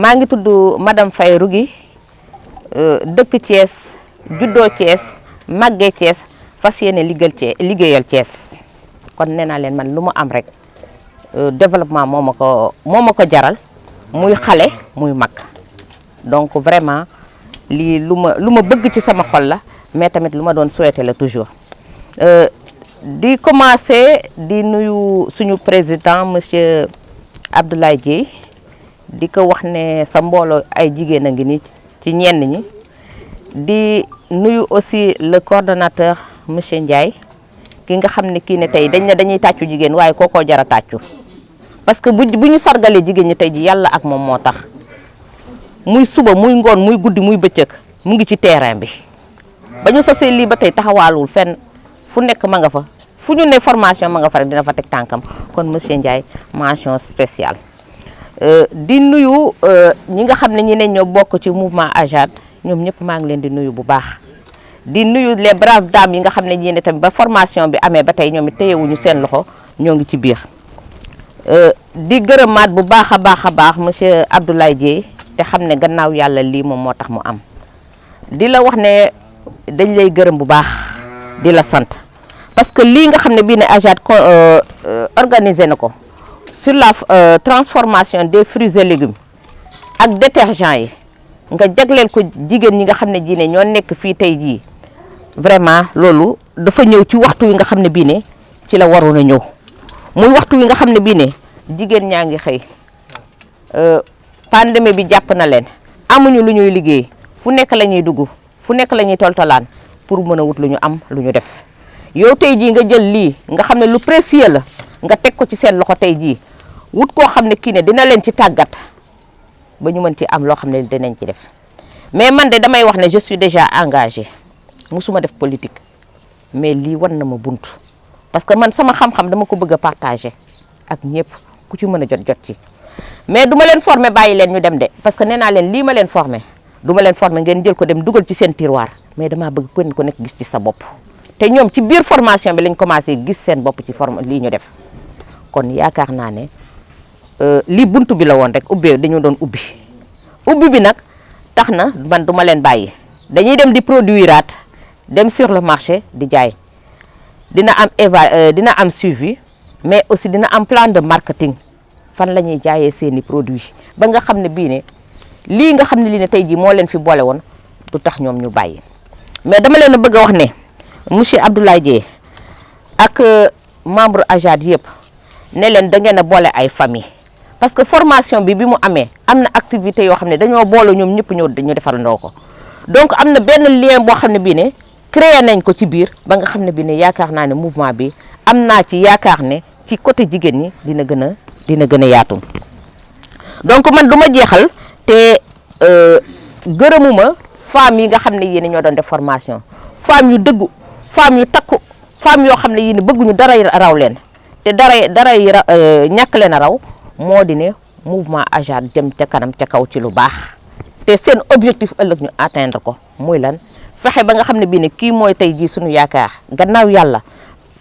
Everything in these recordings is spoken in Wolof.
maa ngi tudd madame Faye Rougui dëkk Thiès juddoo Thiès màggee Thiès fas yéene liggéeyal Thiès kon nee naa leen man lu mu am rek développement moo ma ko jaral muy xale muy mag donc vraiment lii lu ma bëgg ci sama xol la mais tamit lu ma doon souhaité la toujours di commencer di nuyu suñu président monsieur Abdoulaye Dieye di ko wax ne sa mbooloo ay jigéen a ngi ni ci ñenn ñi di nuyu aussi le coordonnateur monsieur Ndiaye ki nga xam ne kii ne tey dañuy tàccu jigéen waaye kookoo jara tàccu parce que bu ñu sargalee jigéen ñi tey ji yàlla ak moom moo tax muy suba muy ngoon muy guddi muy bëccëg mu ngi ci terrain bi ba ñu sosee lii ba tey taxawaalul fenn fu nekk ma nga fa fu ñu ne formation ma nga fa rek dina fa teg tànkam kon monsieur Ndiaye mention spéciale di nuyu ñi nga xam ne ñi ne ñoo bokk ci mouvement AJAD ñoom ñëpp maa ngi leen di nuyu bu baax di nuyu les braves dames yi nga xam ne ñi ne tamit ba formation bi amee ba tey ñoom it téyewuñu seen loxo ñoo ngi ci biir di gërëmaat bu baax a baax monsieur Abdoulaye Dieye te xam ne gannaaw yàlla lii moom moo tax mu am di la wax ne dañ lay gërëm bu baax di la sant parce que lii nga xam ne bii ne AJAD organisé na ko sur la transformation des fruits et légumes ak détergents yi nga jagleel ko jigéen ñi nga xam ne ji ne ñoo nekk fii tey jii vraiment loolu dafa ñëw ci waxtu wi nga xam ne bii ne ci la waroon a ñëw muy waxtu wi nga xam ne bii ne jigéen ñaa ngi xëy pandémie bi jàpp na leen amuñu lu ñuy liggéey fu nekk la ñuy dugg fu nekk la ñuy toltolaan pour mën a wut lu ñu am lu ñu def yow tey jii nga jël lii nga xam ne lu précieux la nga teg ko ci seen loxo tey jii wut koo xam ne kii ne dina leen ci tàggat ba ñu mën ci am loo xam ne dinañ ci def mais man de damay wax ne je suis déjà engagée musuma def politique mais lii wan na ma bunt parce que man sama xam-xam dama ko bëgg a partager ak ñëpp ku ci mën a jot ci mais du ma leen former bàyyi leen ñu dem de parce que nee naa leen lii ma leen former du ma leen former ngeen jël ko dem dugal ci seen tiroir mais damaa bëgg kenn ku nekk gis ci sa bopp te ñoom ci biir formation bi lañ commencé gis seen bopp ci lii ñu def kon yaakaar naa ne lii buntu bi la woon rek dañu doon ubbi bi nag tax na man du ma leen bàyyi dañuy dem di produiraat dem sur le marché di jaay dina am suivi mais aussi dina am plan de marketing fan la ñuy jaayee seeni produits ba nga xam ne bii ne lii nga xam ne lii ne tey jii moo leen fi boole woon du tax ñoom ñu bàyyi mais dama leen a bëgg a wax ne monsieur Abdoulaye Dieye ak membre AJAD yëpp ne leen da ngeen a boole ay famille parce que formation bi mu amee am na activité yoo xam ne dañoo boole ñoom ñëpp ñëw ñu defarandoo ko donc am na benn lien boo xam ne bii ne créé nañ ko ci biir ba nga xam ne bii ne yaakaar naa ne mouvement bi am naa ci yaakaar ne ci côté jigéen ñi dina gën a yaatu donc man du ma jeexal te gërëmuma femmes yi nga xam ne yéen ñoo doon def formation femmes yu dëggu femmes yu takku femmes yoo xam ne yéen bëgguñu dara raw leen te dara ñàkk leen a raw moo di ne mouvement AJAD jëm ca kanam ca kaw ci lu baax te seen objectif ëllëg ñu atteindre ko muy lan fexe ba nga xam ne bii ne kii mooy tey jii suñu yaakaar gannaaw yàlla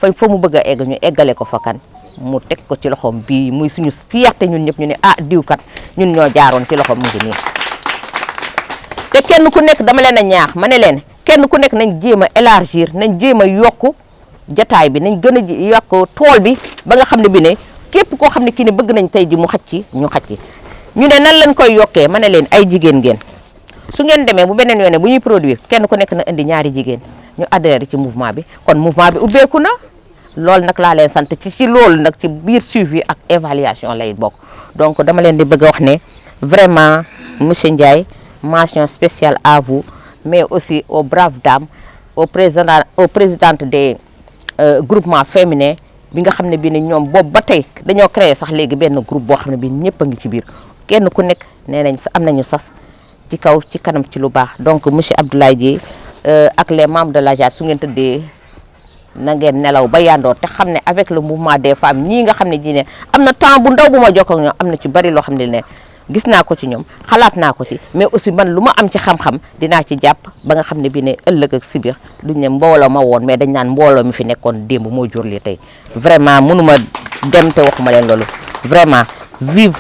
fa mu bëgg a egg ñu eggale ko fa kan mu teg ko ci loxoom bii muy suñu fierté ñun ñëpp ñu ne diw kat ñun ñoo jaaroon ci loxoom mu ngi nii te kenn ku nekk dama leen a ñaax ma ne leen kenn ku nekk nañ jéem a élargir nañ jéem a yokku jataay bi nañ gën a yokk tool bi ba nga xam ne bi ne képp koo xam ne kii ne bëgg nañ tey ji mu xaj ci ñu ñu ne nan lañ koy yokkee ma ne leen ay jigéen ngeen su ngeen demee bu beneen yoone bu ñuy produire kenn ku nekk na indi ñaari jigéen ñu adhéré ci mouvement bi kon mouvement bi ubbeeku na loolu nag laa leen sant ci loolu nag ci biir suivi ak évaluation lay bokk donc dama leen di bëgg a wax ne vraiment monsieur Ndiaye mention spéciale à vous mais aussi aux braves dames aux présidentes des groupements féminins bi nga xam ne bii ne ñoom boobu ba tey dañoo créé sax léegi benn groupe boo xam ne bii ñëpp a ngi ci biir kenn ku nekk nee nañ am nañu sas ci kaw ci kanam ci lu baax donc monsieur Abdoulaye Dieye ak les membres de l'AJAD su ngeen tëddee na ngeen nelaw ba yàndoo te xam ne avec le mouvement des femmes ñii nga xam ne ji ne am na temps bu ndaw bu ma jokkoo ak ñoom am na ci bari loo xam ne gis naa ko ci ñoom xalaat naa ko ci mais aussi man lu ma am ci xam-xam dinaa ci jàpp ba nga xam ne bii ne ëllëg ak si biir duñ ne mbooloo ma woon mais dañ naan mbooloo mi fi nekkoon démb moo jur li tey vraiment mënuma dem te waxuma leen loolu vraiment vive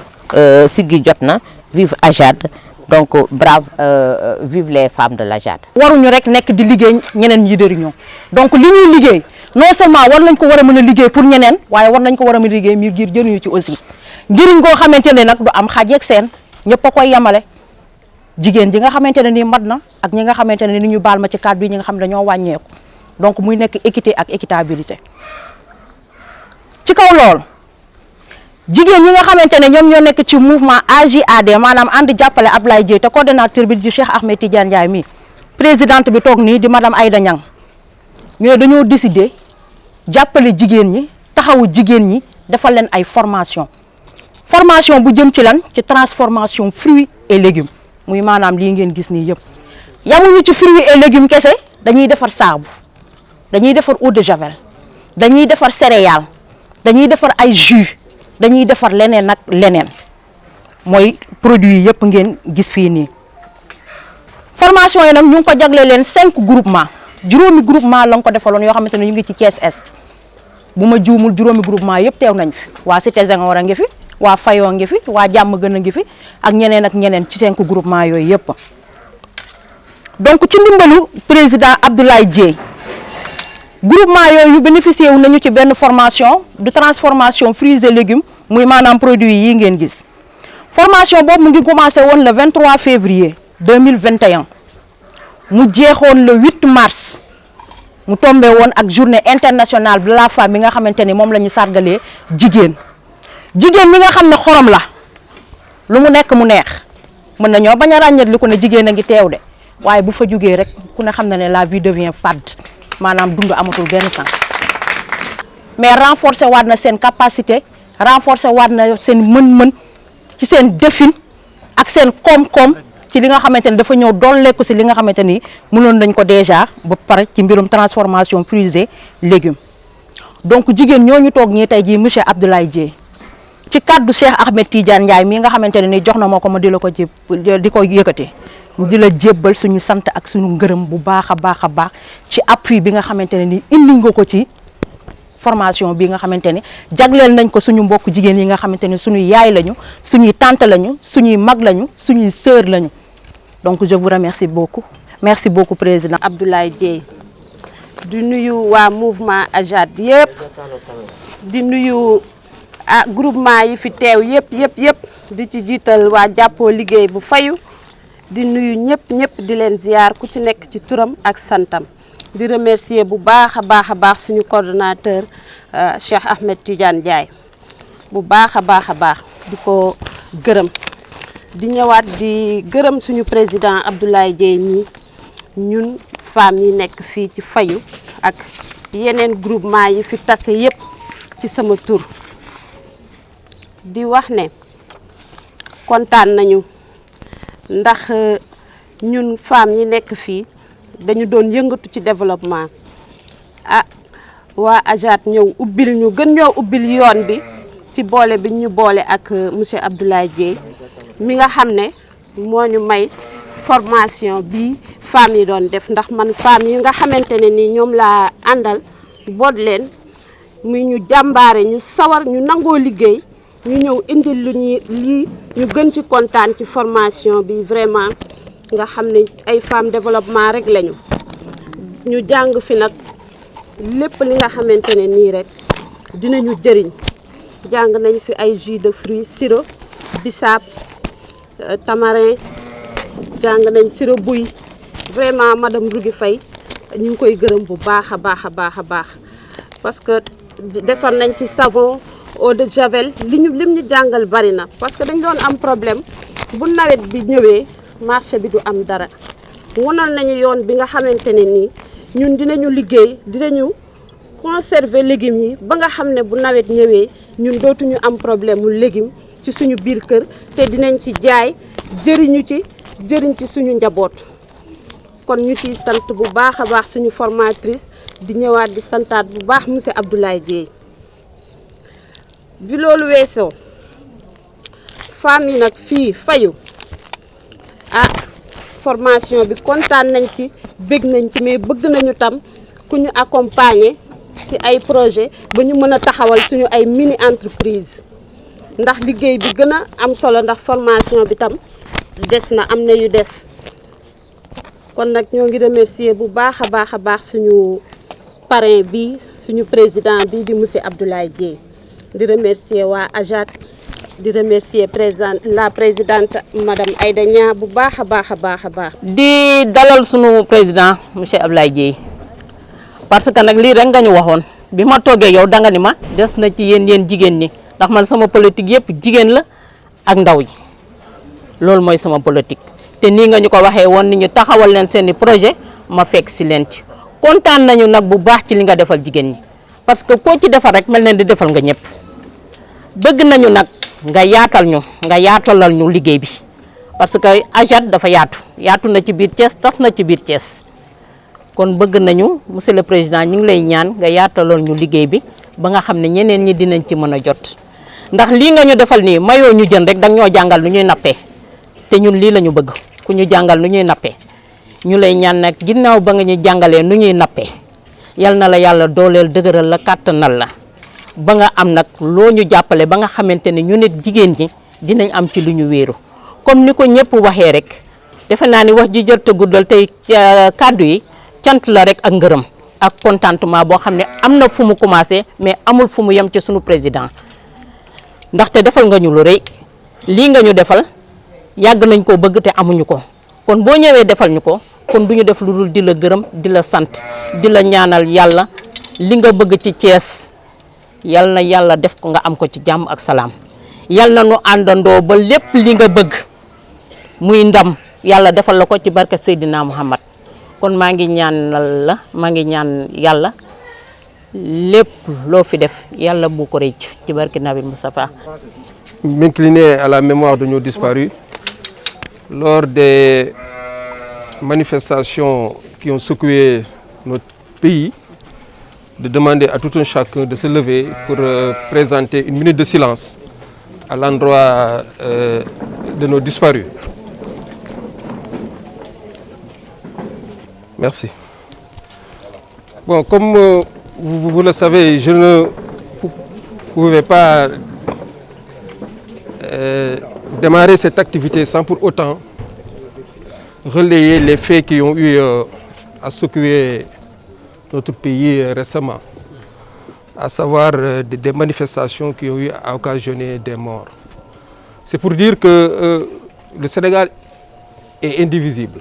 Siggi jot na vive AJAD donc brave vive les femmes de l'AJAD. waruñu rek nekk di liggéey ñeneen ñi dëriñoo donc li ñuy liggéey non seulement war nañ ko war a mën a liggéey pour ñeneen waaye war nañ ko war a mën a liggéey ngir jëriñu ci aussi njëriñ goo xamante ne nag du am xaaj ak seen ñëpp a koy yemale jigéen ji nga xamante ne nii mat na ak ñi nga xamante ne ni ñu baal ma ci cadre bi ñi nga xam ne dañoo wàññeeku donc muy nekk équité ak équitabilité ci kaw lool jigéen ñi nga xamante ne ñoom ñoo nekk ci mouvement AJAD maanaam ànd jàppale Abdoulaye Dièye te coordonnateur bi di Cheikh Ahmed Tidiane Ndiaye mi présidente bi toog nii di madame Aïda Niang ñu ne dañoo décider jàppale jigéen ñi taxawu jigéen ñi defal leen ay formation bu jëm ci lan ci transformation fruits et légumes muy maanaam lii ngeen gis nii yëpp yamuñu ci fruits et légumes kese dañuy defar saabu dañuy defar eau de javel dañuy defar céréales dañuy defar ay jus dañuy defar leneen nag leneen mooy produits yëpp ngeen gis fii nii formation yi nag ñu ngi ko jagle leen 5 groupement juróomi groupement la nga ko defaloon yoo xamante ne ñu ngi ci Thiès Est bu ma juumul juróomi groupement yëpp teew nañ fi waa Cité Senghor a ngi fi waa Fayoo ngi fi waa Jàmm Gën a ngi fi ak ñeneen ak ñeneen ci 5 groupement yooyu yëpp donc ci ndimbalu président Abdoulaye Dièye groupement yooyu bénéficié wu nañu ci benn formation de transformation fruits et légumes muy maanaam produits yi ngeen gis formation boobu mu ngi commencé woon le 23 février 2021 mu jeexoon le 8 mars mu tombé woon ak journée internationale de la femme bi nga xamante ni moom la ñu sargalee jigéen mi nga xam ne xorom la lu mu nekk mu neex mën nañoo bañ a ràññeet li ko ne jigéen a ngi teew de waaye bu fa jógee rek ku ne xam na ne la vie devient fade maanaam dund amatul benn sens mais renforcer waat na seen capacité renforcer waat na seen mën-mën ci seen defin ak seen koom-koom ci li nga xamante ni dafa ñëw dolleeku si li nga xamante ni mënoon nañ ko déjà ba pare ci mbirum transformation fruits et légumes donc jigéen ñooñu toog ñii tey jii monsieur Abdoulaye Dièye ci kaddu Cheikh Ahmed Tidiane Ndiaye mii nga xamante ne ni jox na ma ko ma di la ko di ko yëkkatee di la jébbal suñu sant ak suñu ngërëm bu baax a baax ci appui bi nga xamante ne ni indi nga ko ci formation bi nga xamante ni jagleel nañ ko suñu mbokk jigéen yi nga xamante ni suñuy yaay lañu suñuy tante lañu suñuy mag lañu suñuy sœur lañu donc je vous remercie beaucoup merci beaucoup président Abdoulaye Dièye di nuyu waa mouvement AJAD yëpp di nuyu groupement yi fi teew yëpp di ci jiital waa jàppoo liggéey bu fayu di nuyu ñëpp di leen ziar ku ci nekk ci turam ak santam di remercier bu baax a baax suñu coordonnateur Cheikh Ahmed Tidiane Ndiaye bu baax a baax di ko gërëm di ñëwaat di gërëm suñu président Abdoulaye Dièye mi ñun femmes yi nekk fii ci fayu ak yeneen groupement yi fi tase yëpp ci sama tur di wax ne kontaan nañu ndax ñun femmes yi nekk fii dañu doon yëngatu ci développement waa AJAD ñëw gën ñoo ubbil yoon bi ci boole bi ñu boole ak monsieur Abdoulaye Dièye mi nga xam ne moo ñu may formation bi femmes yi doon def ndax man femmes yi nga xamante ne ni ñoom laa àndal boot leen muy ñu jàmbaare ñu sawar ñu nangoo liggéey ñu ñëw indil lu ñuy lii ñu gën ci kontaan ci formation bi vraiment nga xam ne ay femmes développement rek lañu ñu jàng fi nag lépp li nga xamante ne nii rek dinañu jëriñ jàng nañ fi ay jus de fruits sirop bisaab tamarin jàng nañ sirop buy vraiment madame Rougui Faye ñu ngi koy gërëm bu baax a baax parce que defar nañ fi savon eau de javel lim ñu jàngal bari na parce que dañ doon am problème bu nawet bi ñëwee marché bi du am dara wonal nañu yoon bi nga xamante ne nii ñun dinañu liggéey dinañu conserver légumes yi ba nga xam ne bu nawet ñëwee ñun dootuñu am problème mu légume ci suñu biir kër te dinañ ci jaay jëriñ ci suñu njaboot kon ñu ciy sant bu baax a baax suñu formatrice di ñëwaat di santaat bu baax monsieur Abdoulaye Dièye bi loolu weesoo femmes yi nag fii fayu formation bi kontaan nañ ci bëgg nañ ci mais bëgg nañu tam ku ñu accompagner ci ay projet ba ñu mën a taxawal suñu ay mini entreprise ndax liggéey bi gën a am solo ndax formation bi tam des na am na yu des kon nag ñoo ngi remercier bu baax a baax suñu parrain bi suñu président bi di monsieur Abdoulaye Dièye di remercier waa AJAT di remercier la présidente madame Aïda Niang bu baax a baax. di dalal suñu président monsieur Abdoulaye Dièye parce que nag lii rek nga ñu waxoon bi ma toogee yow danga ni ma des na ci yéen jigéen ñi ndax man sama politique yëpp jigéen la ak ndaw yi loolu mooy sama politique. te nii nga ñu ko waxee woon ni ñu taxawal leen seeni projet ma fekk si leen ci kontaan nañu nag bu baax ci li nga defal jigéen ñi parce que koo ci defal rek mel na di defal nga ñëpp bëgg nañu nag nga yaatalal ñu liggéey bi parce que AJAT dafa yaatu na ci biir Thiès tas na ci biir Thiès kon bëgg nañu monsieur le président ñu ngi lay ñaan nga yaatalal ñu liggéey bi ba nga xam ne ñeneen ñi dinañ ci mën a jot ndax lii nga ñu defal nii mayoo ñu jën rek danga ñoo jàngal nu ñuy nappee te ñun lii la ñu bëgg ku ñu jàngal nu ñuy nappee ñu lay ñaan nag ginnaaw ba nga ñu jàngalee nu ñuy nappee yal na la yàlla dooleel dëgëral la kàttanal la ba nga am nag loo ñu jàppale ba nga xamante ne ñu nit jigéen ñi dinañ am ci lu ñu wéeru comme ni ko ñëpp waxee rek defe naa ni wax ji jot a guddal tey kàddu yi cant la rek ak ngërëm ak contentement boo xam ne am na fu mu commencé mais amul fu mu yem ci sunu président ndaxte defal nga ñu lu rëy lii nga ñu defal yàgg nañ koo bëgg te amuñu ko kon boo ñëwee defal ñu ko kon du ñu def lu dul di la gërëm di la sant di la ñaanal yàlla li nga bëgg ci Thiès yal na yàlla def ko nga am ko ci jàmm ak salaam yal na nu àndandoo ba lépp li nga bëgg muy ndam yàlla defal la ko ci barke Seydina Muhammad kon maa ngi ñaan yàlla lépp loo fi def yàlla bu ko rëcc ci barke Nabi Moustapha. M'incliner à la mémoire de nos disparus lors des manifestations qui ont secoué notre pays, de demander à tout un chacun de se lever pour présenter une minute de silence à l'endroit de nos disparus. Merci. Bon, comme vous le savez, je ne pouvais pas démarrer cette activité sans pour autant relayer les faits qui ont eu à secouer notre pays récemment, à savoir des manifestations qui ont eu à occasionner des morts. C'est pour dire que le Sénégal est indivisible.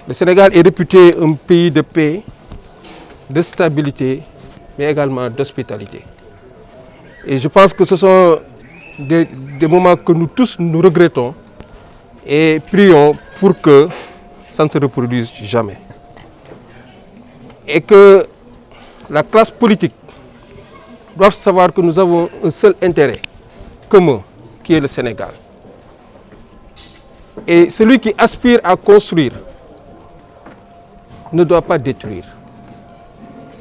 Le Sénégal est réputé un pays de paix, de stabilité, mais également d'hospitalité. Et je pense que ce sont des moments que nous tous nous regrettons et prions pour que ça ne se reproduise jamais. Et que la classe politique doit savoir que nous avons un seul intérêt commun, qui est le Sénégal. Et celui qui aspire à construire ne doit pas détruire.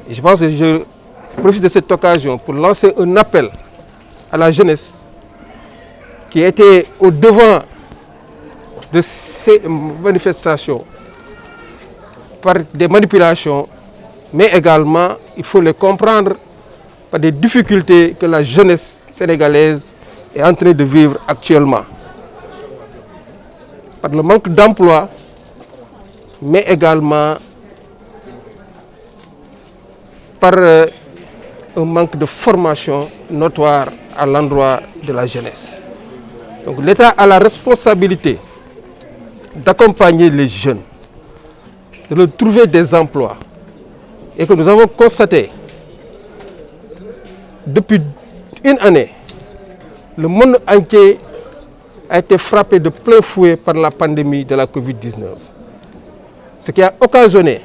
Et je pense que je profite de cette occasion pour lancer un appel à la jeunesse qui était au devant de ces manifestations par des manipulations, mais également, il faut les comprendre par des difficultés que la jeunesse sénégalaise est en train de vivre actuellement. Par le manque d'emploi, mais également par un manque de formation notoire à l'endroit de la jeunesse. Donc l'État a la responsabilité d'accompagner les jeunes, de leur trouver des emplois. Et que nous avons constaté depuis une année, le monde entier a été frappé de plein fouet par la pandémie de la Covid-19. Ce qui a occasionné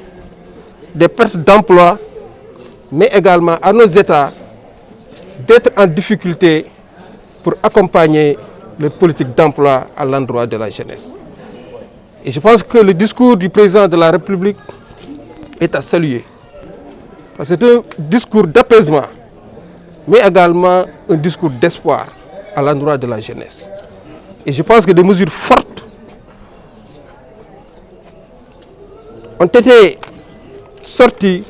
des pertes d'emplois, mais également à nos États d'être en difficulté pour accompagner les politiques d'emploi à l'endroit de la jeunesse. Et je pense que le discours du président de la République est à saluer. C'est un discours d'apaisement, mais également un discours d'espoir à l'endroit de la jeunesse. Et je pense que des mesures fortes ont été sorties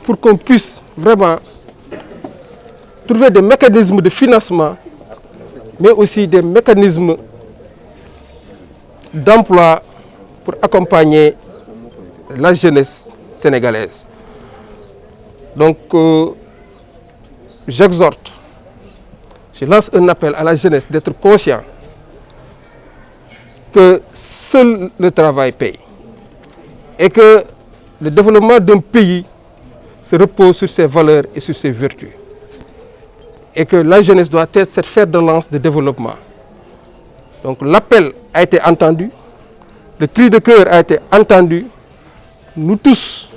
pour qu'on puisse vraiment trouver des mécanismes de financement mais aussi des mécanismes d'emploi pour accompagner la jeunesse sénégalaise. Donc, j'exhorte, je lance un appel à la jeunesse d'être conscient que seul le travail paye et que le développement d'un pays se repose sur ses valeurs et sur ses vertus. Et que la jeunesse doit être cette fer de lance de développement. Donc l'appel a été entendu, le cri de cœur a été entendu. Nous tous,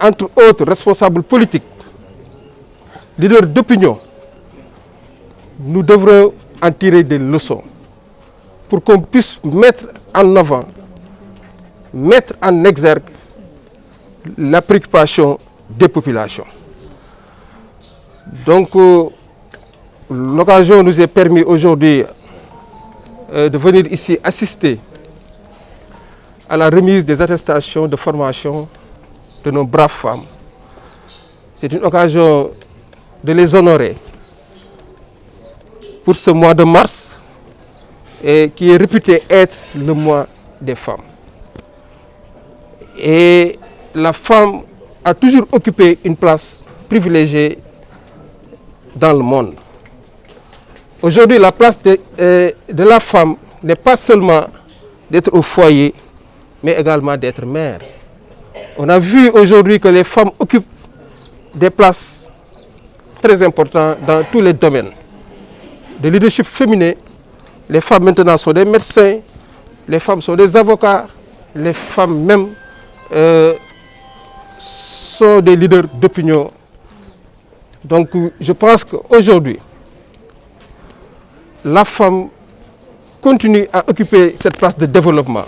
entre autres responsables politiques, leaders d'opinion, nous devrons en tirer des leçons pour qu'on puisse mettre en avant, mettre en exergue la préoccupation des populations. Donc, l'occasion nous est permis aujourd'hui de venir ici assister à la remise des attestations de formation de nos braves femmes. C'est une occasion de les honorer pour ce mois de mars et qui est réputé être le mois des femmes. Et la femme a toujours occupé une place privilégiée dans le monde. Aujourd'hui, la place de la femme n'est pas seulement d'être au foyer, mais également d'être mère. On a vu aujourd'hui que les femmes occupent des places très importantes dans tous les domaines. De leadership féminin, les femmes maintenant sont des médecins, les femmes sont des avocats, les femmes même sont des leaders d'opinion. Donc je pense qu'aujourd'hui, la femme continue à occuper cette place de développement.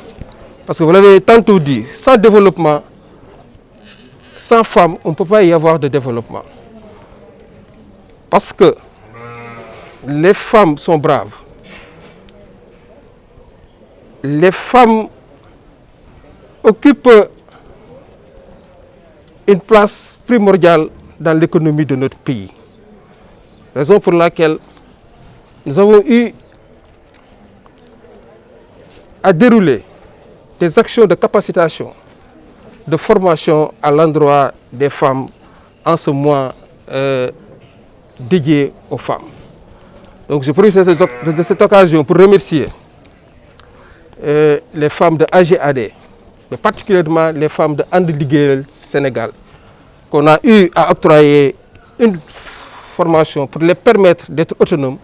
Parce que vous l'avez tantôt dit, sans développement, sans femme, on ne peut pas y avoir de développement. Parce que les femmes sont braves. Les femmes occupent une place primordiale dans l'économie de notre pays. Raison pour laquelle nous avons eu à dérouler des actions de capacitation, de formation à l'endroit des femmes en ce mois dédié aux femmes. Donc je profite de cette occasion pour remercier les femmes de AGAD, mais particulièrement les femmes de And Ligueyal Sénégal, qu'on a eu à octroyer une formation pour les permettre d'être autonomes,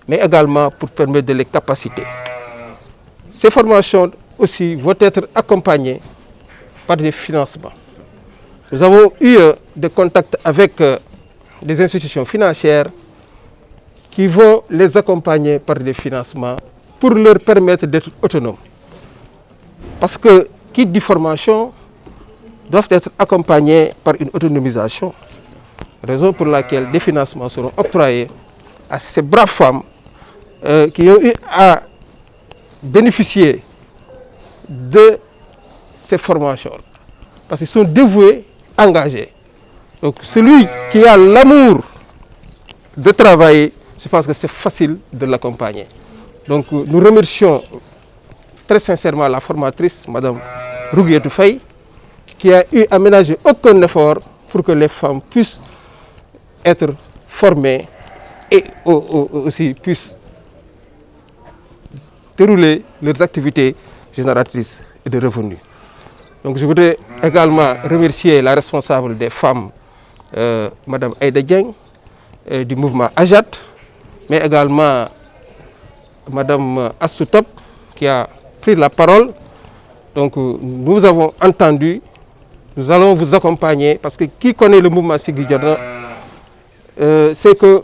mais également pour permettre de les capaciter. Ces formations aussi vont être accompagnées par des financements. Nous avons eu des contacts avec des institutions financières qui vont les accompagner par des financements pour leur permettre d'être autonomes. Parce que qui dit formation doivent être accompagnés par une autonomisation, raison pour laquelle des financements seront octroyés à ces braves femmes qui ont eu à bénéficier de ces formations, parce qu'ils sont dévoués, engagés. Donc celui qui a l'amour de travailler, je pense que c'est facile de l'accompagner. Donc nous remercions très sincèrement la formatrice, Madame Rouguetou Faye, qui a eu à ménager aucun effort pour que les femmes puissent être formées et aussi puissent dérouler leurs activités génératrices et de revenus. Donc je voudrais également remercier la responsable des femmes, Madame Aïda Dieng, du mouvement AJAT, mais également Madame Assou Top, qui a pris la parole. Donc nous avons entendu, nous allons vous accompagner, parce que qui connaît le mouvement Siggi Jotna, c'est que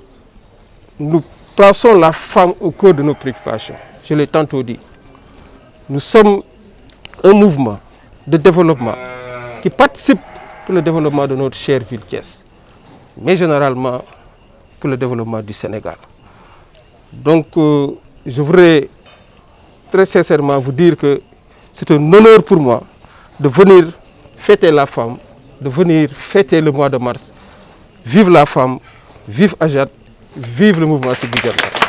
nous plaçons la femme au cœur de nos préoccupations. Je l'ai tantôt dit. Nous sommes un mouvement de développement qui participe pour le développement de notre chère ville Thiès, mais généralement pour le développement du Sénégal. Donc je voudrais très sincèrement vous dire que c'est un honneur pour moi de venir fêter la femme, de venir fêter le mois de mars. Vive la femme, vive Ajat, Vive le mouvement Siggi Jotna.